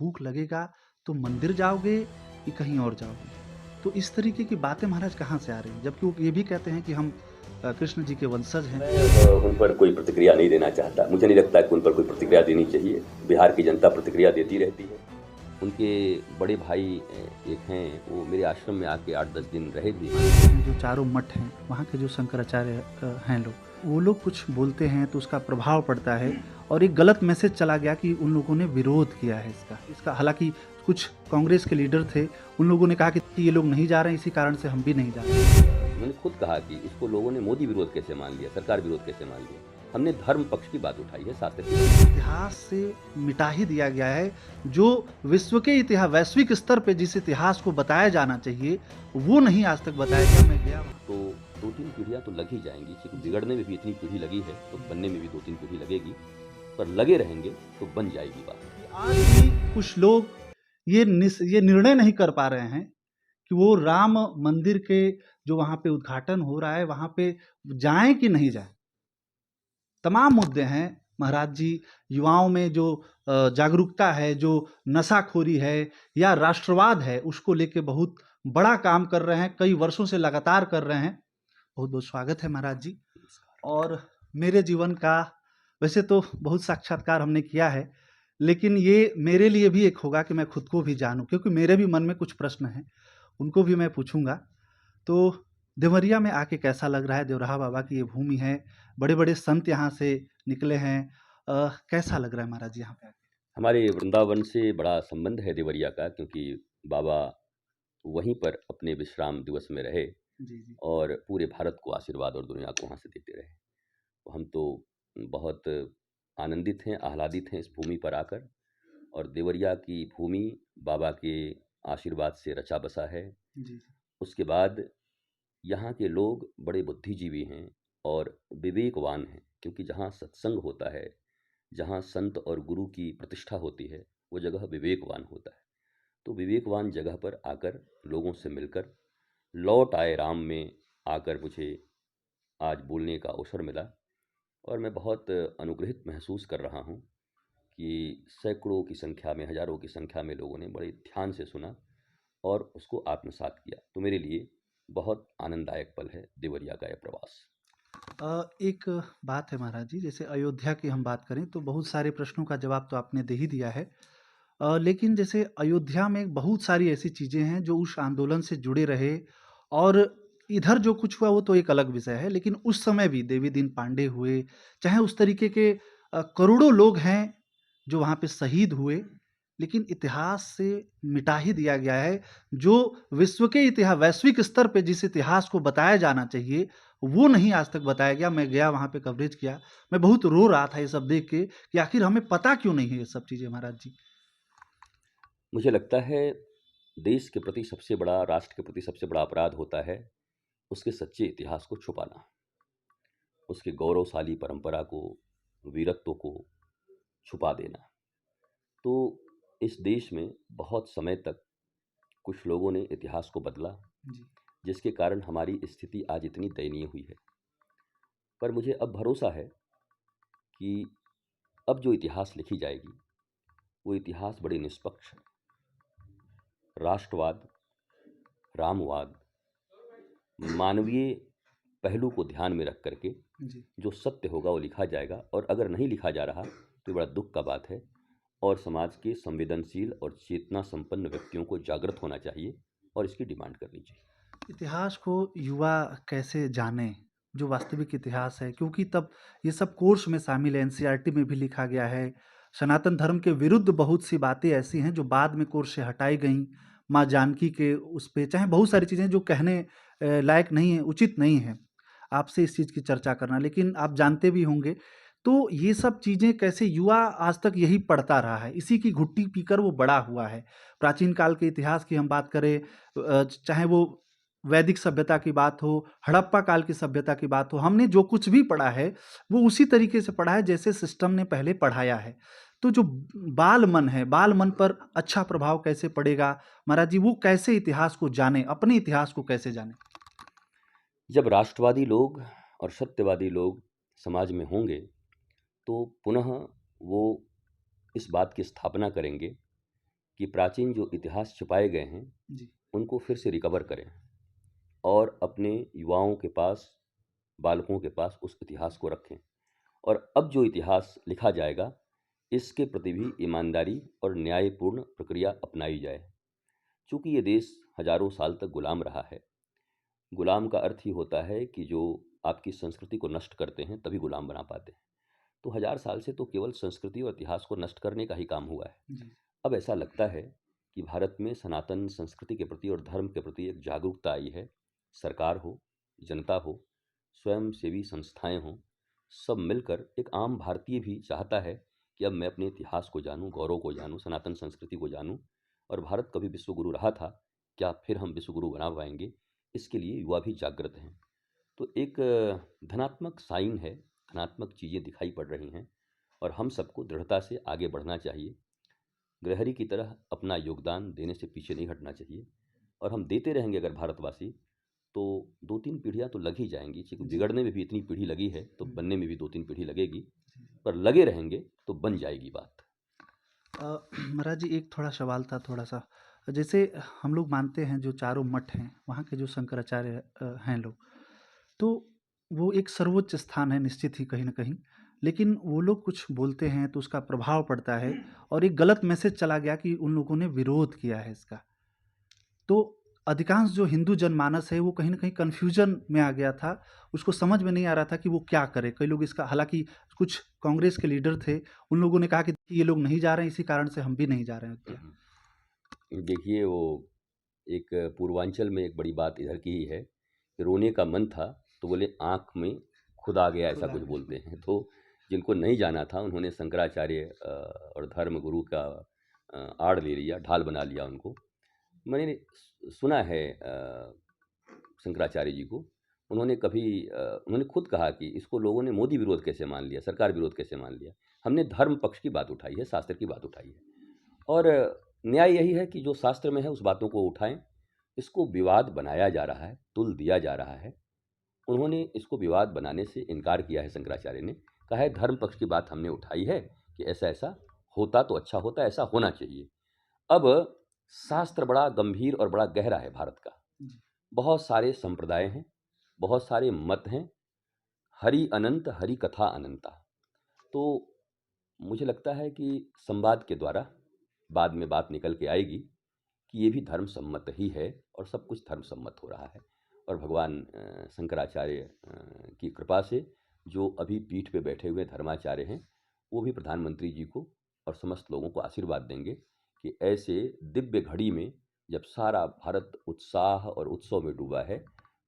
भूख लगेगा तो मंदिर जाओगे कि कहीं और जाओगे? तो इस तरीके की बातें महाराज कहाँ से आ रही हैं? जबकि वो ये भी कहते हैं कि हम कृष्ण जी के वंशज हैं। मैं उन पर कोई प्रतिक्रिया नहीं देना चाहता। मुझे नहीं लगता कि उन पर कोई प्रतिक्रिया देनी चाहिए। बिहार की जनता प्रतिक्रिया देती रहती है। उनके बड़े भाई एक हैं, वो मेरे आश्रम में आके 8-10 दिन रहे भी। जो चारों मठ हैं, वहाँ के जो शंकराचार्य हैं लोग, वो लोग कुछ बोलते हैं तो उसका प्रभाव पड़ता है और एक गलत मैसेज चला गया कि उन लोगों ने विरोध किया है इसका। हालाँकि कुछ कांग्रेस के लीडर थे, उन लोगों ने कहा कि ये लोग नहीं जा रहे हैं, इसी कारण से हम भी नहीं जा रहे हैं। उन्होंने खुद कहा कि इसको लोगों ने मोदी विरोध कैसे मान लिया, सरकार विरोध कैसे मान लिया। हमने धर्म पक्ष की बात उठाई है, शास्त्र की। इतिहास से मिटा ही दिया गया है। जो विश्व के इतिहास, वैश्विक स्तर पे जिस इतिहास को बताया जाना चाहिए, वो नहीं आज तक बताया गया। मैं गया वहाँ। तो 2-3 पीढ़ियाँ तो लग ही जाएँगी। किसी को बिगड़ने में भी इतनी पीढ़ी लगी है, तो बनने में भी 2-3 पीढ़ी लगेगी। पर लगे रहेंगे तो बन जाएगी बात। आज भी कुछ लोग ये निर्णय नहीं कर पा रहे हैं कि वो राम मंदिर के जो वहाँ पे उद्घाटन हो रहा है, वहाँ पे जाएँ कि नहीं जाएँ? तमाम मुद्दे हैं महाराज जी। युवाओं में जो जागरूकता है, जो नशाखोरी है या राष्ट्रवाद है, उसको लेके बहुत बड़ा काम कर रहे हैं, कई वर्षों से लगातार कर रहे हैं। बहुत-बहुत स्वागत है महाराज जी। और मेरे जीवन का वैसे तो बहुत साक्षात्कार हमने किया है, लेकिन ये मेरे लिए भी एक होगा कि मैं खुद को भी जानूँ, क्योंकि मेरे भी मन में कुछ प्रश्न हैं, उनको भी मैं पूछूँगा। तो देवरिया में आके कैसा लग रहा है? देवराहा बाबा की ये भूमि है, बड़े-बड़े संत यहाँ से निकले हैं। कैसा लग रहा है महाराज जी यहाँ पे आके? हमारे वृंदावन से बड़ा संबंध है देवरिया का, क्योंकि बाबा वहीं पर अपने विश्राम दिवस में रहे जी, जी। और पूरे भारत को आशीर्वाद और दुनिया को वहाँ से देते रहे। तो हम तो बहुत आनंदित हैं, आह्लादित हैं इस भूमि पर आकर। और देवरिया की भूमि बाबा के आशीर्वाद से रचा बसा है। जी, जी। उसके बाद यहाँ के लोग बड़े बुद्धिजीवी हैं और विवेकवान हैं, क्योंकि जहाँ सत्संग होता है, जहाँ संत और गुरु की प्रतिष्ठा होती है, वो जगह विवेकवान होता है। तो विवेकवान जगह पर आकर लोगों से मिलकर लौट आए राम में आकर मुझे आज बोलने का अवसर मिला और मैं बहुत अनुग्रहित महसूस कर रहा हूँ कि सैकड़ों की संख्या में, हज़ारों की संख्या में लोगों ने बड़े ध्यान से सुना और उसको आत्मसात किया। तो मेरे लिए बहुत आनंददायक पल है देवरिया का यह प्रवास। एक बात है महाराज जी, जैसे अयोध्या की हम बात करें तो बहुत सारे प्रश्नों का जवाब तो आपने दे ही दिया है। लेकिन जैसे अयोध्या में बहुत सारी ऐसी चीज़ें हैं जो उस आंदोलन से जुड़े रहे, और इधर जो कुछ हुआ वो तो एक अलग विषय है, लेकिन उस समय भी देवी दीन पांडे हुए, चाहे उस तरीके के करोड़ों लोग हैं जो वहाँ पे शहीद हुए, लेकिन इतिहास से मिटा ही दिया गया है। जो विश्व के इतिहास, वैश्विक स्तर पे जिस इतिहास को बताया जाना चाहिए, वो नहीं आज तक बताया गया। मैं गया वहाँ पे, कवरेज किया, मैं बहुत रो रहा था ये सब देख के कि आखिर हमें पता क्यों नहीं है ये सब चीज़ें महाराज जी। मुझे लगता है देश के प्रति सबसे बड़ा, राष्ट्र के प्रति सबसे बड़ा अपराध होता है उसके सच्चे इतिहास को छुपाना, उसके गौरवशाली परंपरा को, वीरत्व को छुपा देना। तो इस देश में बहुत समय तक कुछ लोगों ने इतिहास को बदला, जी। जिसके कारण हमारी स्थिति आज इतनी दयनीय हुई है। पर मुझे अब भरोसा है कि अब जो इतिहास लिखी जाएगी वो इतिहास बड़ी निष्पक्ष है। राष्ट्रवाद, रामवाद, मानवीय पहलू को ध्यान में रख करके जी। जो सत्य होगा वो लिखा जाएगा। और अगर नहीं लिखा जा रहा तो ये बड़ा दुख का बात है और समाज के संवेदनशील और चेतना संपन्न व्यक्तियों को जागृत होना चाहिए और इसकी डिमांड करनी चाहिए। इतिहास को युवा कैसे जाने, जो वास्तविक इतिहास है, क्योंकि तब ये सब कोर्स में शामिल है, एनसीईआरटी में भी लिखा गया है। सनातन धर्म के विरुद्ध बहुत सी बातें ऐसी हैं जो बाद में कोर्स से हटाई गईं। माँ जानकी के उस पे, चाहे बहुत सारी चीज़ें जो कहने लायक नहीं है, उचित नहीं है आपसे इस चीज़ की चर्चा करना, लेकिन आप जानते भी होंगे। तो ये सब चीज़ें कैसे, युवा आज तक यही पढ़ता रहा है, इसी की घुट्टी पीकर वो बड़ा हुआ है। प्राचीन काल के इतिहास की हम बात करें, चाहे वो वैदिक सभ्यता की बात हो, हड़प्पा काल की सभ्यता की बात हो, हमने जो कुछ भी पढ़ा है वो उसी तरीके से पढ़ा है जैसे सिस्टम ने पहले पढ़ाया है। तो जो बाल मन है, बाल मन पर अच्छा प्रभाव कैसे पड़ेगा महाराज जी? वो कैसे इतिहास को जाने, अपने इतिहास को कैसे जाने? जब राष्ट्रवादी लोग और सत्यवादी लोग समाज में होंगे तो पुनः वो इस बात की स्थापना करेंगे कि प्राचीन जो इतिहास छिपाए गए हैं, जी, उनको फिर से रिकवर करें और अपने युवाओं के पास, बालकों के पास उस इतिहास को रखें। और अब जो इतिहास लिखा जाएगा, इसके प्रति भी ईमानदारी और न्यायपूर्ण प्रक्रिया अपनाई जाए। चूँकि ये देश हज़ारों साल तक गुलाम रहा है। गुलाम का अर्थ ही होता है कि जो आपकी संस्कृति को नष्ट करते हैं, तभी गुलाम बना पाते हैं। तो हज़ार साल से तो केवल संस्कृति और इतिहास को नष्ट करने का ही काम हुआ है। जी, अब ऐसा लगता है कि भारत में सनातन संस्कृति के प्रति और धर्म के प्रति एक जागरूकता आई है। सरकार हो, जनता हो, स्वयंसेवी संस्थाएँ हों, सब मिलकर एक आम भारतीय भी चाहता है कि अब मैं अपने इतिहास को जानूँ, गौरव को जानूँ, सनातन संस्कृति को जानूँ और भारत कभी विश्वगुरु रहा था, क्या फिर हम विश्वगुरु बना पाएँगे? इसके लिए युवा भी जागृत हैं। तो एक धनात्मक साइन है, धनात्मक चीज़ें दिखाई पड़ रही हैं और हम सबको दृढ़ता से आगे बढ़ना चाहिए। गृहरी की तरह अपना योगदान देने से पीछे नहीं हटना चाहिए और हम देते रहेंगे अगर भारतवासी, तो 2-3 पीढ़ियाँ तो लग ही जाएँगी, क्योंकि जी, बिगड़ने में भी इतनी पीढ़ी लगी है, तो हुँ, बनने में भी 2-3 पीढ़ी लगेगी, जी। पर लगे रहेंगे तो बन जाएगी बात। महाराज जी, एक थोड़ा सवाल था थोड़ा-सा। जैसे हम लोग मानते हैं जो चारों मठ हैं, वहाँ के जो शंकराचार्य हैं लोग, तो वो एक सर्वोच्च स्थान है निश्चित ही कहीं न कहीं। लेकिन वो लोग कुछ बोलते हैं तो उसका प्रभाव पड़ता है और एक गलत मैसेज चला गया कि उन लोगों ने विरोध किया है इसका। तो अधिकांश जो हिंदू जनमानस है वो कहीं न कहीं कन्फ्यूज़न में आ गया था। उसको समझ में नहीं आ रहा था कि वो क्या करे? कई लोग इसका, हालाँकि कुछ कांग्रेस के लीडर थे, उन लोगों ने कहा कि ये लोग नहीं जा रहे हैं, इसी कारण से हम भी नहीं जा रहे हैं हुँ, अयोध्या। हुँ। देखिए, वो एक पूर्वांचल में एक बड़ी बात इधर की ही है कि रोने का मन था, तो बोले आँख में खुद आ गया, ऐसा खुदा कुछ ने। बोलते हैं। तो जिनको नहीं जाना था, उन्होंने शंकराचार्य और धर्म गुरु का आड़ ले लिया, ढाल बना लिया उनको। मैंने सुना है शंकराचार्य जी को, उन्होंने खुद कहा कि इसको लोगों ने मोदी विरोध कैसे मान लिया, सरकार विरोध कैसे मान लिया। हमने धर्म पक्ष की बात उठाई है, शास्त्र की बात उठाई है और न्याय यही है कि जो शास्त्र में है उस बातों को उठाएँ। इसको विवाद बनाया जा रहा है, तुल दिया जा रहा है। उन्होंने इसको विवाद बनाने से इनकार किया है शंकराचार्य ने, कहा है धर्म पक्ष की बात हमने उठाई है कि ऐसा-ऐसा होता तो अच्छा होता, ऐसा होना चाहिए। अब शास्त्र बड़ा गंभीर और बड़ा गहरा है भारत का। जी, बहुत सारे संप्रदाय हैं, बहुत सारे मत हैं, हरि अनंत, हरि कथा अनंता। तो मुझे लगता है कि संवाद के द्वारा बाद में बात निकल के आएगी कि ये भी धर्म सम्मत ही है और सब कुछ धर्म सम्मत हो रहा है। और भगवान शंकराचार्य की कृपा से जो अभी पीठ पे बैठे हुए धर्माचार्य हैं, वो भी प्रधानमंत्री जी को और समस्त लोगों को आशीर्वाद देंगे कि ऐसे दिव्य घड़ी में जब सारा भारत उत्साह और उत्सव में डूबा है,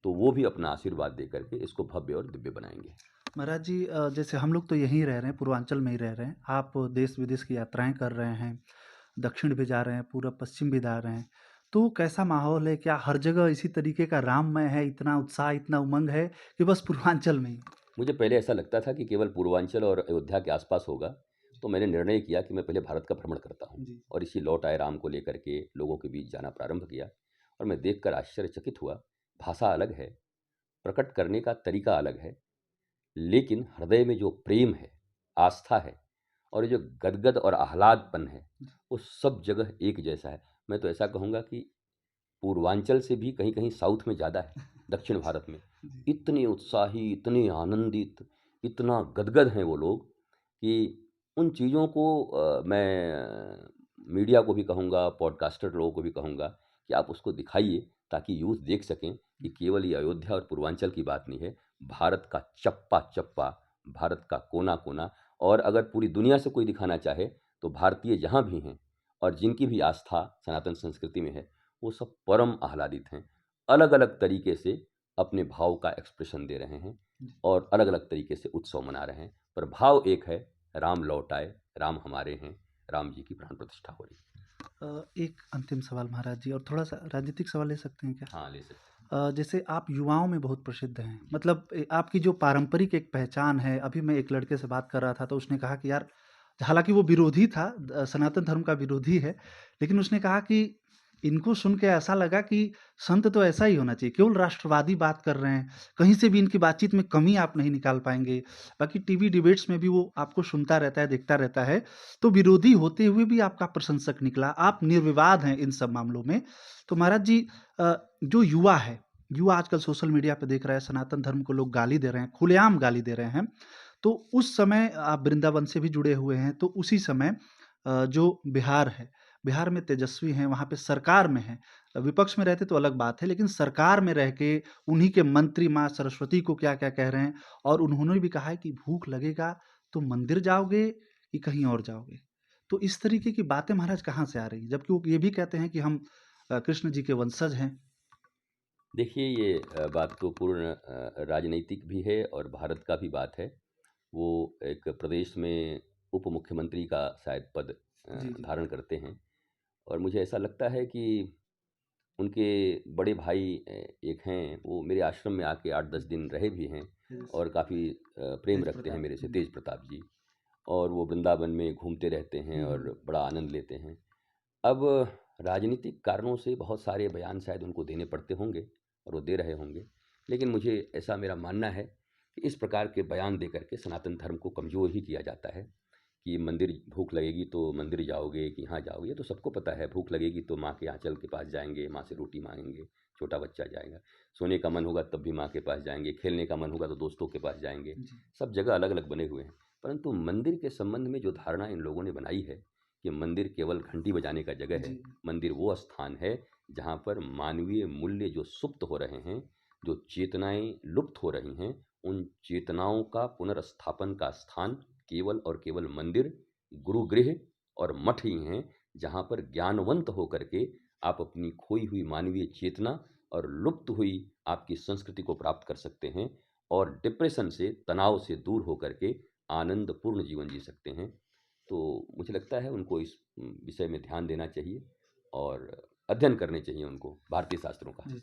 तो वो भी अपना आशीर्वाद दे करके इसको भव्य और दिव्य बनाएँगे। महाराज जी, जैसे हम लोग तो यहीं रह रहे हैं, पूर्वांचल में ही रह रहे हैं। आप देश-विदेश की यात्राएँ कर रहे हैं, दक्षिण भी जा रहे हैं, पूरब पश्चिम भी जा रहे हैं। तो कैसा माहौल है? क्या हर जगह इसी तरीके का राममय है, इतना उत्साह, इतना उमंग है कि बस पूर्वांचल में ही? मुझे पहले ऐसा लगता था कि केवल पूर्वांचल और अयोध्या के आसपास होगा, तो मैंने निर्णय किया कि मैं पहले भारत का भ्रमण करता हूँ जी, और इसी लौट आए राम को लेकर के लोगों के बीच जाना प्रारंभ किया और मैं देखकर आश्चर्यचकित हुआ। भाषा अलग है, प्रकट करने का तरीका अलग है, लेकिन हृदय में जो प्रेम है, आस्था है और ये जो गदगद और आह्लादपन है, वो सब जगह एक जैसा है। मैं तो ऐसा कहूँगा कि पूर्वांचल से भी कहीं-कहीं साउथ में ज़्यादा है, दक्षिण अच्छा, भारत में। जी, इतने उत्साही, इतने आनंदित, इतना गदगद हैं वो लोग कि उन चीज़ों को मैं मीडिया को भी कहूँगा, पॉडकास्टर लोगों को भी कहूँगा कि आप उसको दिखाइए ताकि यूथ देख सकें कि केवल ये अयोध्या और पूर्वांचल की बात नहीं है, भारत का चप्पा-चप्पा, भारत का कोना-कोना और अगर पूरी दुनिया से कोई दिखाना चाहे, तो भारतीय जहाँ भी हैं और जिनकी भी आस्था सनातन संस्कृति में है, वो सब परम आह्लादित हैं। अलग-अलग तरीके से अपने भाव का एक्सप्रेशन दे रहे हैं जी। और अलग-अलग तरीके से उत्सव मना रहे हैं, पर भाव एक है, राम लौट आए, राम हमारे हैं, राम जी की प्राण प्रतिष्ठा हो रही है। एक अंतिम सवाल महाराज जी, और थोड़ा-सा राजनीतिक सवाल ले सकते हैं क्या? हाँ, ले सकते हैं। जैसे आप युवाओं में बहुत प्रसिद्ध हैं, मतलब आपकी जो पारंपरिक एक पहचान है, अभी मैं एक लड़के से बात कर रहा था तो उसने कहा कि यार, हालाँकि वो विरोधी था, सनातन धर्म का विरोधी है, लेकिन उसने कहा कि इनको सुन के ऐसा लगा कि संत तो ऐसा ही होना चाहिए, केवल राष्ट्रवादी बात कर रहे हैं, कहीं से भी इनकी बातचीत में कमी आप नहीं निकाल पाएँगे। बाकी टीवी डिबेट्स में भी वो आपको सुनता रहता है, देखता रहता है, तो विरोधी होते हुए भी आपका प्रशंसक निकला, आप निर्विवाद हैं इन सब मामलों में। तो महाराज जी जो युवा है, युवा आजकल सोशल मीडिया पे देख रहा है, सनातन धर्म को लोग गाली दे रहे हैं, खुलेआम गाली दे रहे हैं। तो उस समय आप वृंदावन से भी जुड़े हुए हैं, तो उसी समय जो बिहार है, बिहार में तेजस्वी हैं, वहाँ पे सरकार में हैं। विपक्ष में रहते तो अलग बात है, लेकिन सरकार में रह के उन्हीं के मंत्री माँ सरस्वती को क्या-क्या कह रहे हैं और उन्होंने भी कहा है कि भूख लगेगा तो मंदिर जाओगे कि कहीं और जाओगे? तो इस तरीके की बातें महाराज कहाँ से आ रही हैं? जबकि वो ये भी कहते हैं कि हम कृष्ण जी के वंशज हैं। देखिए ये बात तो पूर्ण राजनीतिक भी है और भारत का भी बात है। वो एक प्रदेश में उप मुख्यमंत्री का शायद पद जी, जी। धारण करते हैं और मुझे ऐसा लगता है कि उनके बड़े भाई एक हैं, वो मेरे आश्रम में आके 8-10 दिन रहे भी हैं तेज और काफ़ी प्रेम तेज रखते हैं प्रताप। मेरे से, हुँ। तेज प्रताप जी। और वो वृंदावन में घूमते रहते हैं हुँ, और हुँ। बड़ा आनंद लेते हैं। अब राजनीतिक कारणों से बहुत सारे बयान शायद उनको देने पड़ते होंगे और वो दे रहे होंगे। लेकिन मुझे ऐसा मेरा मानना है कि इस प्रकार के बयान दे कर के सनातन धर्म को कमज़ोर ही किया जाता है कि मंदिर भूख लगेगी तो मंदिर जाओगे कि यहाँ जाओगे, ये तो सबको पता है। भूख लगेगी तो माँ के आँचल के पास जाएँगे, माँ से रोटी माँगेंगे, छोटा बच्चा जाएगा। सोने का मन होगा तब भी माँ के पास जाएँगे, खेलने का मन होगा तो दोस्तों के पास जाएँगे। जी, सब जगह अलग-अलग बने हुए हैं। परंतु मंदिर के संबंध में जो धारणा इन लोगों ने बनाई है कि मंदिर केवल घंटी बजाने का जगह है। जी। मंदिर वो स्थान है जहाँ पर मानवीय मूल्य जो सुप्त हो रहे हैं, जो चेतनाएँ लुप्त हो रही हैं, उन चेतनाओं का पुनर्स्थापन का स्थान केवल और केवल मंदिर, गुरुगृह और मठ ही हैं, जहाँ पर ज्ञानवंत होकर के आप अपनी खोई हुई मानवीय चेतना और लुप्त हुई आपकी संस्कृति को प्राप्त कर सकते हैं और डिप्रेशन से, तनाव से दूर होकर के आनंदपूर्ण जीवन जी सकते हैं। तो मुझे लगता है उनको इस विषय में ध्यान देना चाहिए और अध्ययन करने चाहिए उनको भारतीय शास्त्रों का। जी।